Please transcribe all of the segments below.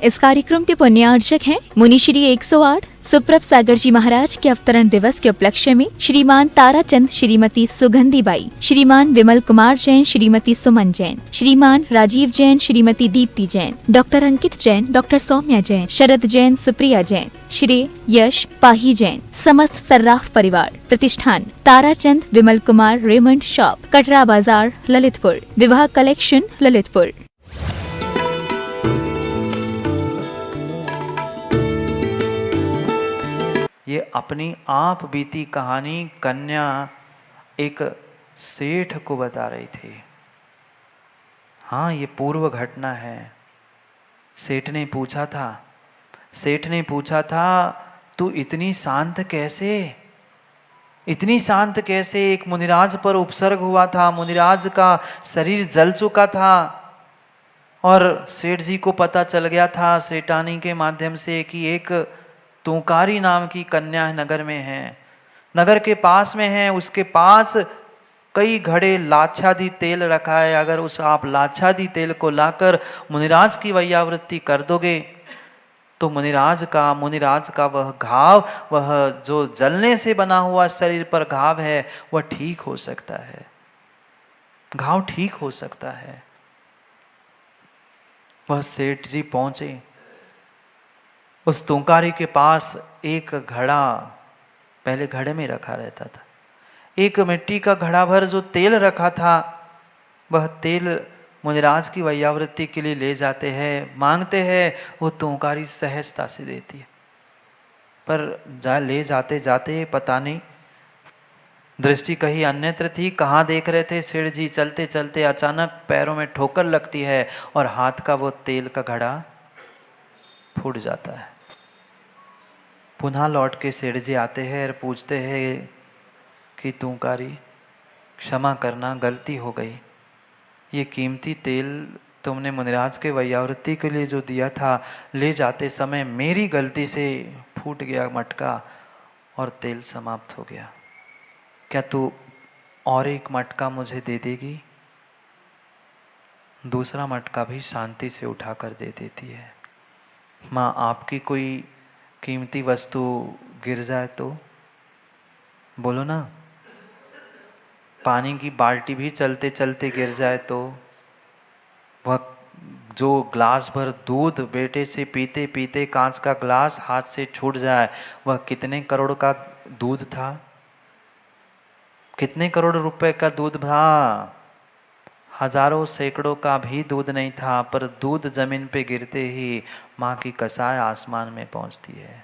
इस कार्यक्रम के पुण्यार्चक हैं मुनि श्री 108 सुप्रभ सागर जी महाराज के अवतरण दिवस के उपलक्ष्य में श्रीमान ताराचंद, श्रीमती सुगंधी बाई, श्रीमान विमल कुमार जैन, श्रीमती सुमन जैन, श्रीमान राजीव जैन, श्रीमती दीप्ति जैन, डॉक्टर अंकित जैन, डॉक्टर सौम्या जैन, शरद जैन, सुप्रिया जैन, श्रेय, यश, पाही जैन, समस्त सर्राफ परिवार, प्रतिष्ठान ताराचंद विमल कुमार रेमंड शॉप, कटरा बाजार, ललितपुर, विवाह कलेक्शन, ललितपुर। ये अपनी आप बीती कहानी कन्या एक सेठ को बता रही थी। हाँ, ये पूर्व घटना है। सेठ ने पूछा था तू इतनी शांत कैसे, इतनी शांत कैसे? एक मुनिराज पर उपसर्ग हुआ था, मुनिराज का शरीर जल चुका था और सेठ जी को पता चल गया था सेठानी के माध्यम से कि एक तुंकारी नाम की कन्या नगर में है, नगर के पास में है। उसके पास कई घड़े लाच्छादी तेल रखा है। अगर उस आप लाच्छादी तेल को लाकर मुनिराज की वैयावृत्ति कर दोगे तो मुनिराज का वह घाव, वह जो जलने से बना हुआ शरीर पर घाव है, वह ठीक हो सकता है, घाव ठीक हो सकता है। वह सेठ जी पहुंचे। उस तुंकारी के पास एक घड़ा, पहले घड़े में रखा रहता था, एक मिट्टी का घड़ा भर जो तेल रखा था, वह तेल मुनिराज की वैयावृत्ति के लिए ले जाते हैं, मांगते हैं। वो तुंकारी सहजता से देती है, पर ले जाते जाते पता नहीं दृष्टि कहीं अन्यत्र थी। कहाँ देख रहे थे सेठ जी? चलते चलते अचानक पैरों में ठोकर लगती है और हाथ का वो तेल का घड़ा फूट जाता है। पुनः लौट के सेठ जी आते हैं और पूछते हैं कि तुंकारी क्षमा करना, गलती हो गई। ये कीमती तेल तुमने मुनिराज के वैयावृत्ति के लिए जो दिया था, ले जाते समय मेरी गलती से फूट गया मटका और तेल समाप्त हो गया। क्या तू और एक मटका मुझे दे देगी? दूसरा मटका भी शांति से उठाकर दे देती है। माँ, आपकी कोई कीमती वस्तु गिर जाए तो बोलो ना। पानी की बाल्टी भी चलते चलते गिर जाए तो, वह जो ग्लास भर दूध बेटे से पीते पीते कांच का ग्लास हाथ से छूट जाए, वह कितने करोड़ का दूध था, कितने करोड़ रुपए का दूध था? हजारों सैकड़ों का भी दूध नहीं था, पर दूध जमीन पे गिरते ही माँ की कसाय आसमान में पहुंचती है।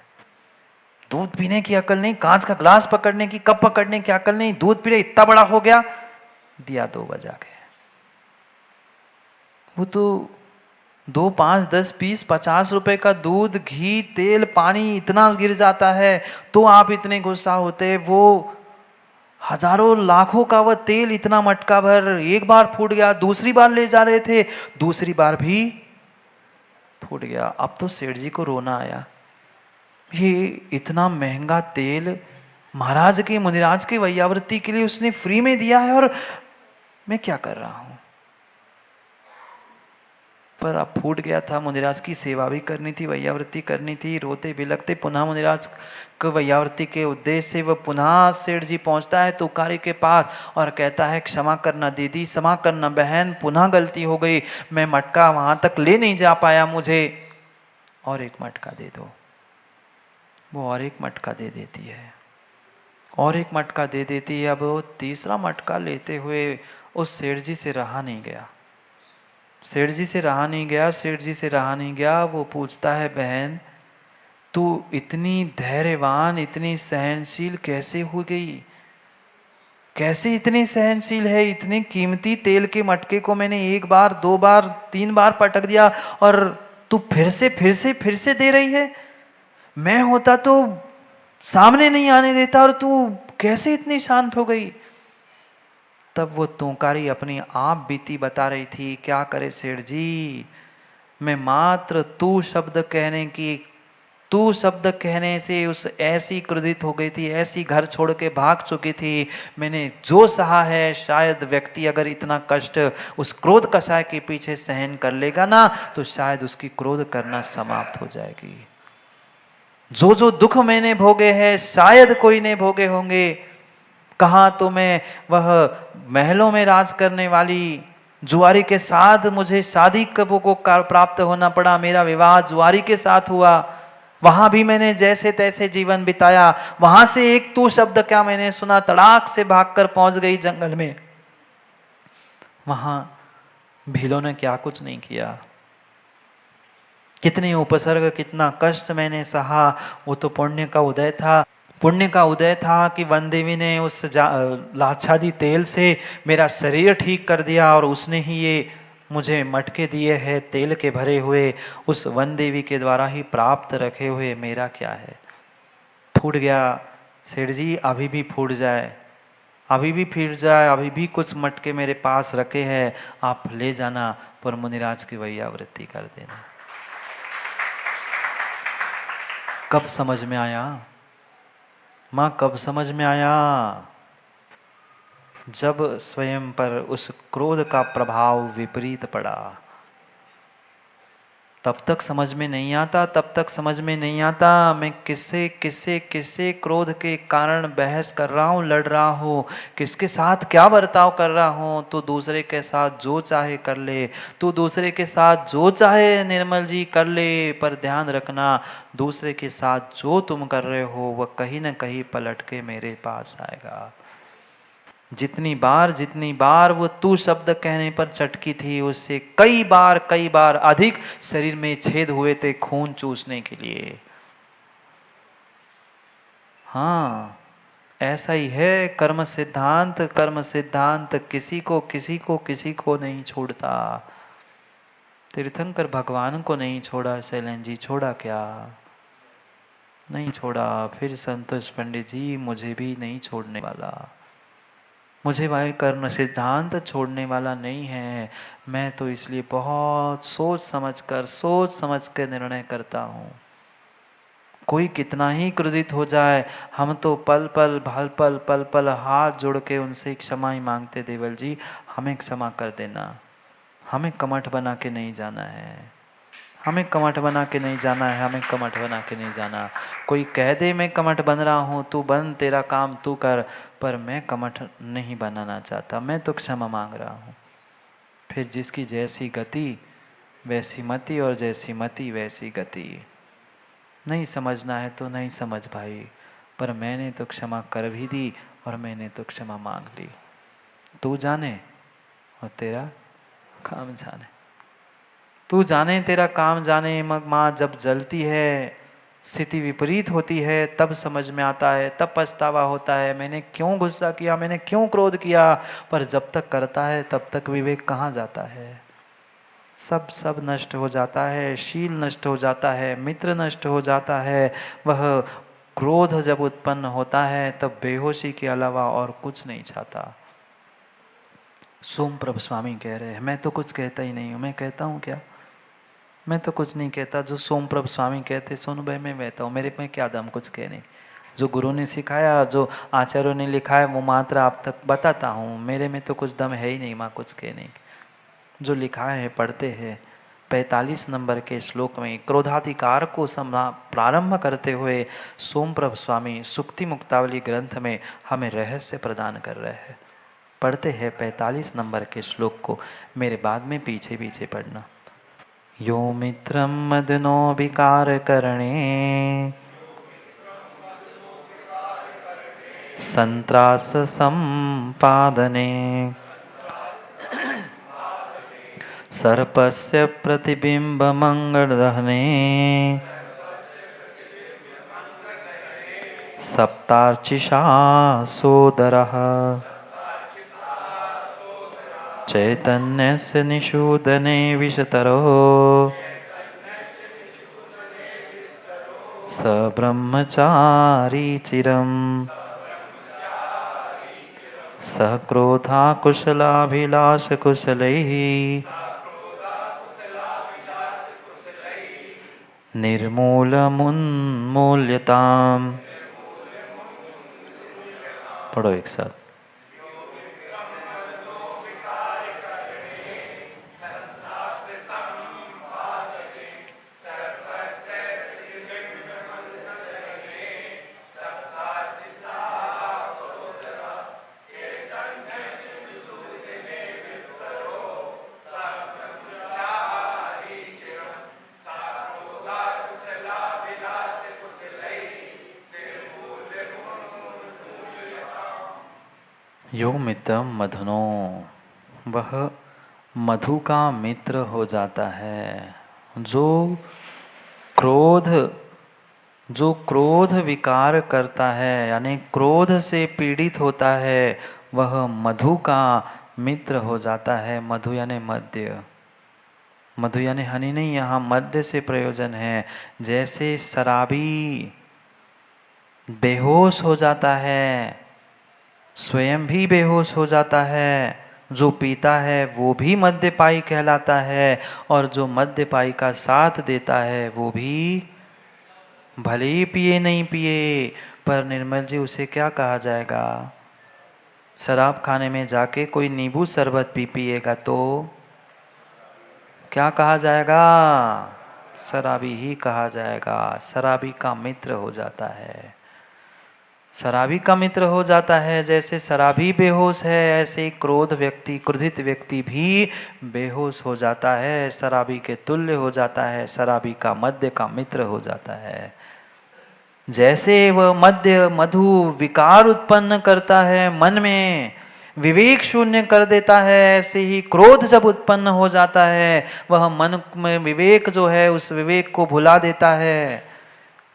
दूध पीने की अकल नहीं, कांच का ग्लास पकड़ने की, कप पकड़ने की अकल नहीं, दूध पी रहे इतना बड़ा हो गया, दिया 2 बजा के। वो तो 2, 5, 10, 20, 50 रुपए का दूध, घी, तेल, पानी इतना गिर जाता है तो आप इतने गुस्सा होते। वो हजारों लाखों का वह तेल इतना मटका भर एक बार फूट गया, दूसरी बार ले जा रहे थे, दूसरी बार भी फूट गया। अब तो सेठ जी को रोना आया। ये इतना महंगा तेल महाराज के, मुनिराज के वैयावृत्ति के लिए उसने फ्री में दिया है और मैं क्या कर रहा हूं? पर अब फूट गया था। मुनिराज की सेवा भी करनी थी, वैयावृत्ति करनी थी। रोते बिलखते पुनः मुनिराज को वैयावृत्ति के उद्देश्य से वह पुनः सेठ जी पहुंचता है तुकारी के पास और कहता है, क्षमा करना दीदी, क्षमा करना बहन, पुनः गलती हो गई, मैं मटका वहां तक ले नहीं जा पाया, मुझे और एक मटका दे दो। वो और एक मटका दे देती है, और एक मटका दे देती है। अब वो तीसरा मटका लेते हुए उस सेठ जी से रहा नहीं गया, सेठ जी से रहा नहीं गया, सेठ जी से रहा नहीं गया। वो पूछता है, बहन तू इतनी धैर्यवान, इतनी सहनशील कैसे हो गई? कैसे इतनी सहनशील है? इतने कीमती तेल के मटके को मैंने 1 बार, 2 बार, 3 बार पटक दिया और तू फिर से दे रही है। मैं होता तो सामने नहीं आने देता और तू कैसे इतनी शांत हो गई? तब वो तुंकारी अपनी आप बीती बता रही थी। क्या करे सेठ जी, मैं मात्र तू शब्द कहने की तू शब्द कहने से उस ऐसी क्रोधित हो गई थी, ऐसी घर छोड़ के भाग चुकी थी। मैंने जो सहा है, शायद व्यक्ति अगर इतना कष्ट उस क्रोध कषाय के पीछे सहन कर लेगा ना, तो शायद उसकी क्रोध करना समाप्त हो जाएगी। जो जो दुख मैंने भोगे हैं, शायद कोई ने भोगे होंगे। कहाँ तो मैं वह महलों में राज करने वाली जुआरी के साथ मुझे शादी कबों को प्राप्त होना पड़ा, मेरा विवाह जुआरी के साथ हुआ। वहां भी मैंने जैसे तैसे जीवन बिताया। वहां से एक तू शब्द क्या मैंने सुना, तड़ाक से भागकर पहुंच गई जंगल में। वहां भीलों ने क्या कुछ नहीं किया, कितने उपसर्ग, कितना कष्ट मैंने सहा। वो तो पुण्य का उदय था। पुण्य का उदय था कि वन देवी ने उस लाक्षादी तेल से मेरा शरीर ठीक कर दिया, और उसने ही ये मुझे मटके दिए हैं तेल के भरे हुए, उस वन देवी के द्वारा ही प्राप्त रखे हुए। मेरा क्या है? फूट गया सेठ जी, अभी भी फूट जाए, अभी भी फिर जाए, अभी भी कुछ मटके मेरे पास रखे हैं, आप ले जाना, पर मुनिराज की वैयावृत्ति कर देना। कब समझ में आया माँ, कब समझ में आया? जब स्वयं पर उस क्रोध का प्रभाव विपरीत पड़ा। तब तक समझ में नहीं आता, तब तक समझ में नहीं आता मैं किससे किससे किससे क्रोध के कारण बहस कर रहा हूँ, लड़ रहा हूँ, किसके साथ क्या बर्ताव कर रहा हूँ। तो दूसरे के साथ जो चाहे कर ले, तू दूसरे के साथ जो चाहे निर्मल जी कर ले, पर ध्यान रखना दूसरे के साथ जो तुम कर रहे हो वह कहीं ना कहीं पलट के मेरे पास आएगा। जितनी बार वो तू शब्द कहने पर चटकी थी, उससे कई बार अधिक शरीर में छेद हुए थे खून चूसने के लिए। हाँ, ऐसा ही है कर्म सिद्धांत। कर्म सिद्धांत किसी को नहीं छोड़ता। तीर्थंकर भगवान को नहीं छोड़ा, शैलेंद्र जी छोड़ा क्या? नहीं छोड़ा। फिर संतोष पंडित जी मुझे भी नहीं छोड़ने वाला। मुझे भाई कर्म सिद्धांत छोड़ने वाला नहीं है। मैं तो इसलिए बहुत सोच समझ कर निर्णय करता हूँ। कोई कितना ही क्रोधित हो जाए, हम तो पल पल हाथ जोड़ के उनसे क्षमा ही मांगते, देवल जी हमें क्षमा कर देना, हमें कमठ बना के नहीं जाना है, हमें कमठ बना के नहीं जाना है, हमें कमठ बना के नहीं जाना। कोई कह दे मैं कमठ बन रहा हूँ, तू बन, तेरा काम तू कर, पर मैं कमठ नहीं बनाना चाहता, मैं तो क्षमा मांग रहा हूँ। फिर जिसकी जैसी गति वैसी मति, और जैसी मति वैसी गति। नहीं समझना है तो नहीं समझ भाई, पर मैंने तो क्षमा कर भी दी और मैंने तो क्षमा मांग ली। तू जाने और तेरा काम जाने, तू जाने तेरा काम जाने। माँ जब जलती है, स्थिति विपरीत होती है, तब समझ में आता है, तब पछतावा होता है, मैंने क्यों गुस्सा किया, मैंने क्यों क्रोध किया। पर जब तक करता है तब तक विवेक कहाँ जाता है? सब नष्ट हो जाता है, शील नष्ट हो जाता है, मित्र नष्ट हो जाता है। वह क्रोध जब उत्पन्न होता है तब बेहोशी के अलावा और कुछ नहीं चाहता। सोमप्रभ स्वामी कह रहे हैं, मैं तो कुछ कहता ही नहीं हूँ। मैं कहता हूँ क्या? मैं तो कुछ नहीं कहता। जो सोमप्रभ स्वामी कहते सोनू भाई मैं बहता हूँ, मेरे में क्या दम कुछ कहने। जो गुरु ने सिखाया, जो आचार्यों ने लिखा है वो मात्र आप तक बताता हूँ। मेरे में तो कुछ दम है ही नहीं माँ कुछ कहने। जो लिखा है पढ़ते हैं। 45 नंबर के श्लोक में क्रोधाधिकार को प्रारंभ करते हुए सोमप्रभ स्वामी सुक्ति मुक्तावली ग्रंथ में हमें रहस्य प्रदान कर रहे हैं। पढ़ते हैं 45 नंबर के श्लोक को, मेरे बाद में पीछे पीछे पढ़ना। यो मित्रं मदनो विकार करणे संत्रास संपादने सर्पस्य प्रतिबिंब मंगलदहने सप्तार्चिषा सोदरः चैतन्यस्य निषूदने विशतरो स ब्रह्मचारी चिरम् स क्रोधा कुशलाभिलाष कुशलैः निर्मूलमुन्मूल्यताम्। पढ़ो एक साथ। यो मित्रम मधुनो, वह मधु का मित्र हो जाता है। जो क्रोध विकार करता है, यानी क्रोध से पीड़ित होता है, वह मधु का मित्र हो जाता है। मधु यानी मद्य, मधु यानी हनी नहीं, यहाँ मद्य से प्रयोजन है। जैसे शराबी बेहोश हो जाता है, स्वयं भी बेहोश हो जाता है, जो पीता है वो भी मद्यपाई कहलाता है, और जो मद्यपाई का साथ देता है वो भी, भले ही पिए नहीं पिए, पर निर्मल जी उसे क्या कहा जाएगा? शराब खाने में जाके कोई नींबू शरबत पिएगा तो क्या कहा जाएगा? शराबी ही कहा जाएगा। शराबी का मित्र हो जाता है, शराबी का मित्र हो जाता है। जैसे शराबी बेहोश है, ऐसे क्रोधित व्यक्ति भी बेहोश हो जाता है, शराबी के तुल्य हो जाता है, शराबी का मद्य का मित्र हो जाता है। जैसे वह मधु विकार उत्पन्न करता है, मन में विवेक शून्य कर देता है, ऐसे ही क्रोध जब उत्पन्न हो जाता है, वह मन में विवेक जो है उस विवेक को भुला देता है।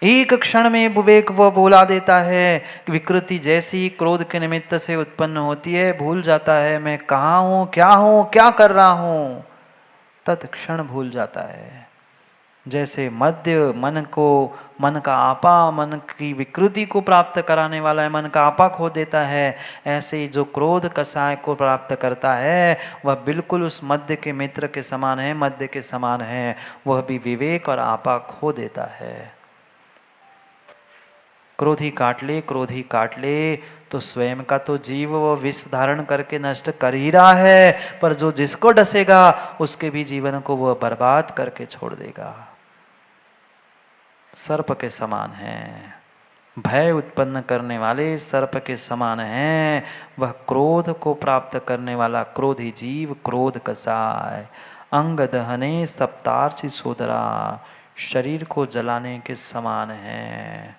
एक क्षण में विवेक वह भुला देता है। विकृति जैसी क्रोध के निमित्त से उत्पन्न होती है, भूल जाता है मैं कहाँ हूँ, क्या कर रहा हूँ, तत्क्षण भूल जाता है। जैसे मद्य मन का आपा, मन की विकृति को प्राप्त कराने वाला है, मन का आपा खो देता है, ऐसे ही जो क्रोध कषाय को प्राप्त करता है वह बिल्कुल उस मद्य के मित्र के समान है, मद्य के समान है। वह भी विवेक और आपा खो देता है। क्रोधी काट ले तो स्वयं का तो जीव वो विष धारण करके नष्ट कर ही रहा है, पर जो जिसको डसेगा उसके भी जीवन को वह बर्बाद करके छोड़ देगा। सर्प के समान है, भय उत्पन्न करने वाले सर्प के समान है। वह क्रोध को प्राप्त करने वाला क्रोधी जीव, क्रोध कसाय, अंग दहने सप्तार्ची सोदरा, शरीर को जलाने के समान है।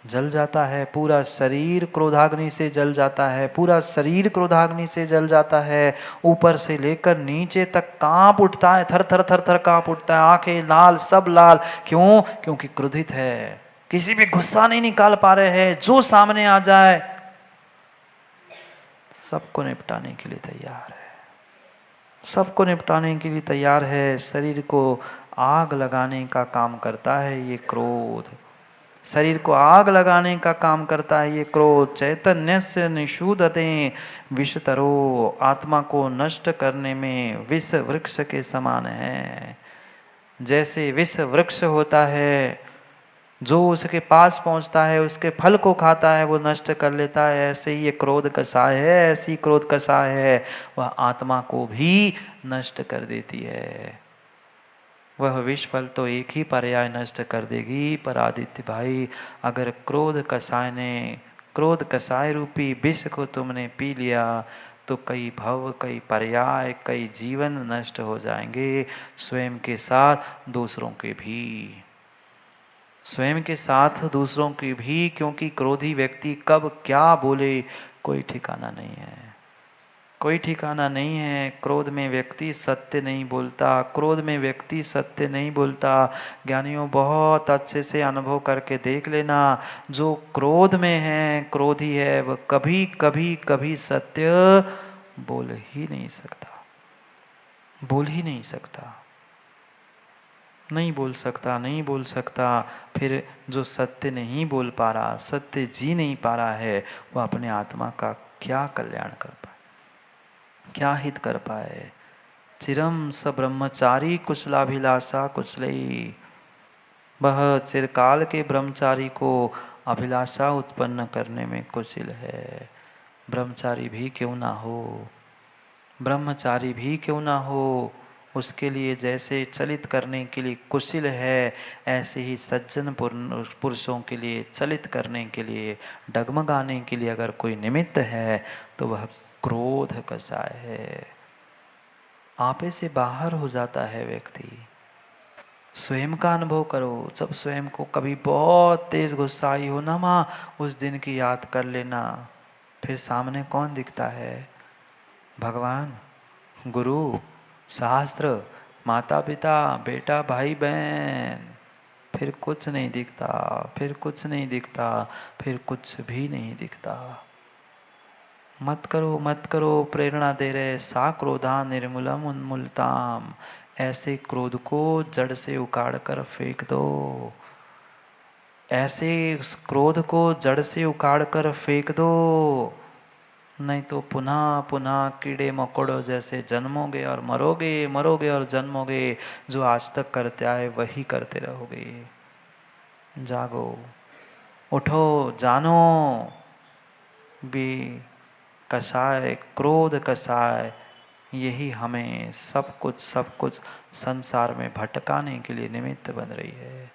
जल जाता है, पूरा शरीर क्रोधाग्नि से जल जाता है, पूरा शरीर क्रोधाग्नि से जल जाता है। ऊपर से लेकर नीचे तक कांप उठता है, थर थर थर थर कांप उठता है, आंखें लाल, सब लाल। क्यों? क्योंकि क्रोधित है, किसी भी गुस्सा नहीं निकाल पा रहे हैं। जो सामने आ जाए सबको निपटाने के लिए तैयार है, सबको निपटाने के लिए तैयार है। शरीर को आग लगाने का काम करता है ये क्रोध, शरीर को आग लगाने का काम करता है ये क्रोध। चैतन्य से निषूदते विषतरो, आत्मा को नष्ट करने में विष वृक्ष के समान है। जैसे विष वृक्ष होता है, जो उसके पास पहुंचता है उसके फल को खाता है, वो नष्ट कर लेता है। ऐसे ही ये क्रोध कषाय है, ऐसी क्रोध कषाय है, वह आत्मा को भी नष्ट कर देती है। वह विष फल तो एक ही पर्याय नष्ट कर देगी, पर आदित्य भाई अगर क्रोध कषाय रूपी विष को तुमने पी लिया तो कई भव, कई पर्याय, कई जीवन नष्ट हो जाएंगे, स्वयं के साथ दूसरों के भी, स्वयं के साथ दूसरों की भी। क्योंकि क्रोधी व्यक्ति कब क्या बोले कोई ठिकाना नहीं है, कोई ठिकाना नहीं है। क्रोध में व्यक्ति सत्य नहीं बोलता, क्रोध में व्यक्ति सत्य नहीं बोलता। ज्ञानियों बहुत अच्छे से अनुभव करके देख लेना, जो क्रोध में है, क्रोधी है, वह कभी कभी कभी सत्य बोल ही नहीं सकता, बोल ही नहीं सकता, नहीं बोल सकता, नहीं बोल सकता। फिर जो सत्य नहीं बोल पा रहा, सत्य जी नहीं पा रहा है, वह अपने आत्मा का क्या कल्याण कर पाए, क्या हित कर पाए। चिरम स ब्रह्मचारी कुशलाभिलाषा कुशलई, वह चिरकाल के ब्रह्मचारी को अभिलाषा उत्पन्न करने में कुशल है। ब्रह्मचारी भी क्यों ना हो, ब्रह्मचारी भी क्यों ना हो, उसके लिए जैसे चलित करने के लिए कुशल है, ऐसे ही सज्जन पुरुषों के लिए चलित करने के लिए, डगमगाने के लिए अगर कोई निमित्त है तो वह क्रोध कषाय है। आपे से बाहर हो जाता है व्यक्ति। स्वयं का अनुभव करो, जब स्वयं को कभी बहुत तेज गुस्सा आई हो ना माँ, उस दिन की याद कर लेना। फिर सामने कौन दिखता है? भगवान, गुरु, शास्त्र, माता पिता, बेटा, भाई बहन। फिर कुछ नहीं दिखता, फिर कुछ नहीं दिखता, फिर कुछ भी नहीं दिखता। मत करो मत करो, प्रेरणा दे रहे, सा क्रोधा निर्मूलम उन्मूलताम। ऐसे क्रोध को जड़ से उखाड़ कर फेंक दो, ऐसे क्रोध को जड़ से उखाड़ कर फेंक दो, नहीं तो पुनः पुनः कीड़े मकोड़ों जैसे जन्मोगे और मरोगे, मरोगे और जन्मोगे। जो आज तक करते आए वही करते रहोगे। जागो, उठो, जानो। भी कषाय, क्रोध कषाय, यही हमें सब कुछ संसार में भटकाने के लिए निमित्त बन रही है।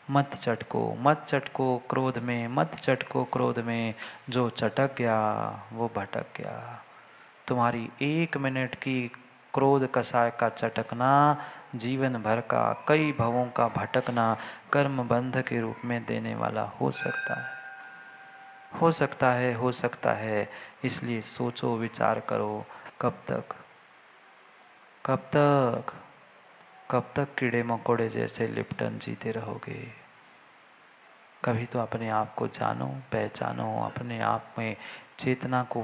मत चटको क्रोध में, मत चटको क्रोध में। जो चटक गया वो भटक गया। तुम्हारी 1 मिनट की क्रोध कषाय का चटकना जीवन भर का, कई भवों का भटकना कर्म बंध के रूप में देने वाला हो सकता है, हो सकता है, हो सकता है। इसलिए सोचो, विचार करो, कब तक कब तक कब तक कीड़े मकोड़े जैसे लिप्टन जीते रहोगे? कभी तो अपने आप को जानो, पहचानो, अपने आप में चेतना को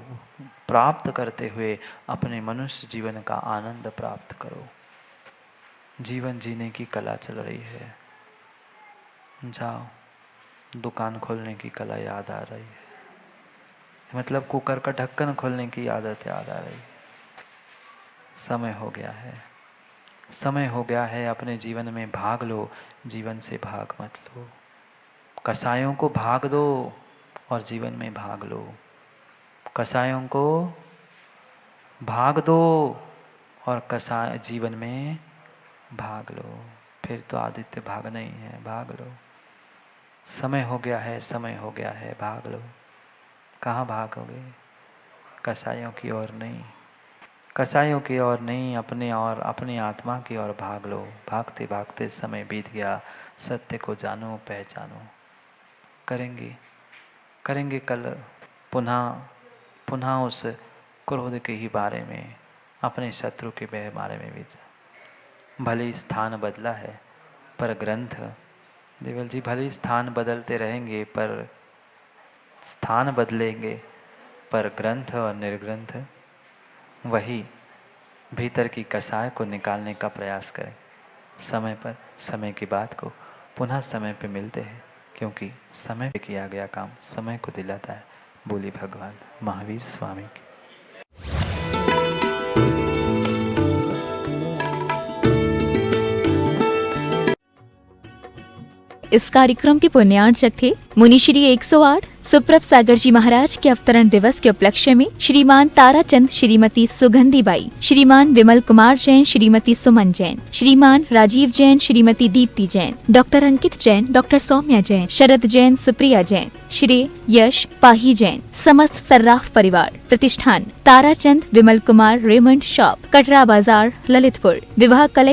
प्राप्त करते हुए अपने मनुष्य जीवन का आनंद प्राप्त करो। जीवन जीने की कला चल रही है। जाओ, दुकान खोलने की कला याद आ रही है, मतलब कुकर का ढक्कन खोलने की आदत याद आ रही है। समय हो गया है, समय हो गया है। अपने जीवन में भाग लो, जीवन से भाग मत लो। कसायों को भाग दो और जीवन में भाग लो। कसायों को भाग दो और कसाय जीवन में भाग लो। फिर तो आदित्य भागना ही है, भाग लो। समय हो गया है, समय हो गया है, भाग लो। कहाँ भागोगे? कसायों की ओर नहीं, कसायों की ओर नहीं, अपने और अपनी आत्मा की ओर भाग लो। भागते भागते समय बीत गया। सत्य को जानो, पहचानो। करेंगे कल पुनः उस क्रोध के ही बारे में, अपने शत्रु के बारे में विचार। भले स्थान बदला है पर ग्रंथ, देवल जी, भले स्थान बदलते रहेंगे पर स्थान बदलेंगे, पर ग्रंथ और निर्ग्रंथ वही। भीतर की कषाय को निकालने का प्रयास करें। समय पर, समय की बात को पुनः समय पे मिलते हैं, क्योंकि समय पे किया गया काम समय को दिलाता है। बोली भगवान महावीर स्वामी की। इस कार्यक्रम के पुण्यार्चक थे मुनिश्री 108 सुप्रभ सागर जी महाराज के अवतरण दिवस के उपलक्ष्य में श्रीमान ताराचंद श्रीमती सुगंधी बाई, श्रीमान विमल कुमार जैन श्रीमती सुमन जैन, श्रीमान राजीव जैन श्रीमती दीप्ति जैन, डॉक्टर अंकित जैन, डॉक्टर सौम्या जैन, शरद जैन, सुप्रिया जैन, श्रेय, यश, पाही जैन, समस्त सर्राफ परिवार, प्रतिष्ठान ताराचंद विमल कुमार रेमंड शॉप, कटरा बाजार, ललितपुर। विवाह कलेक्शन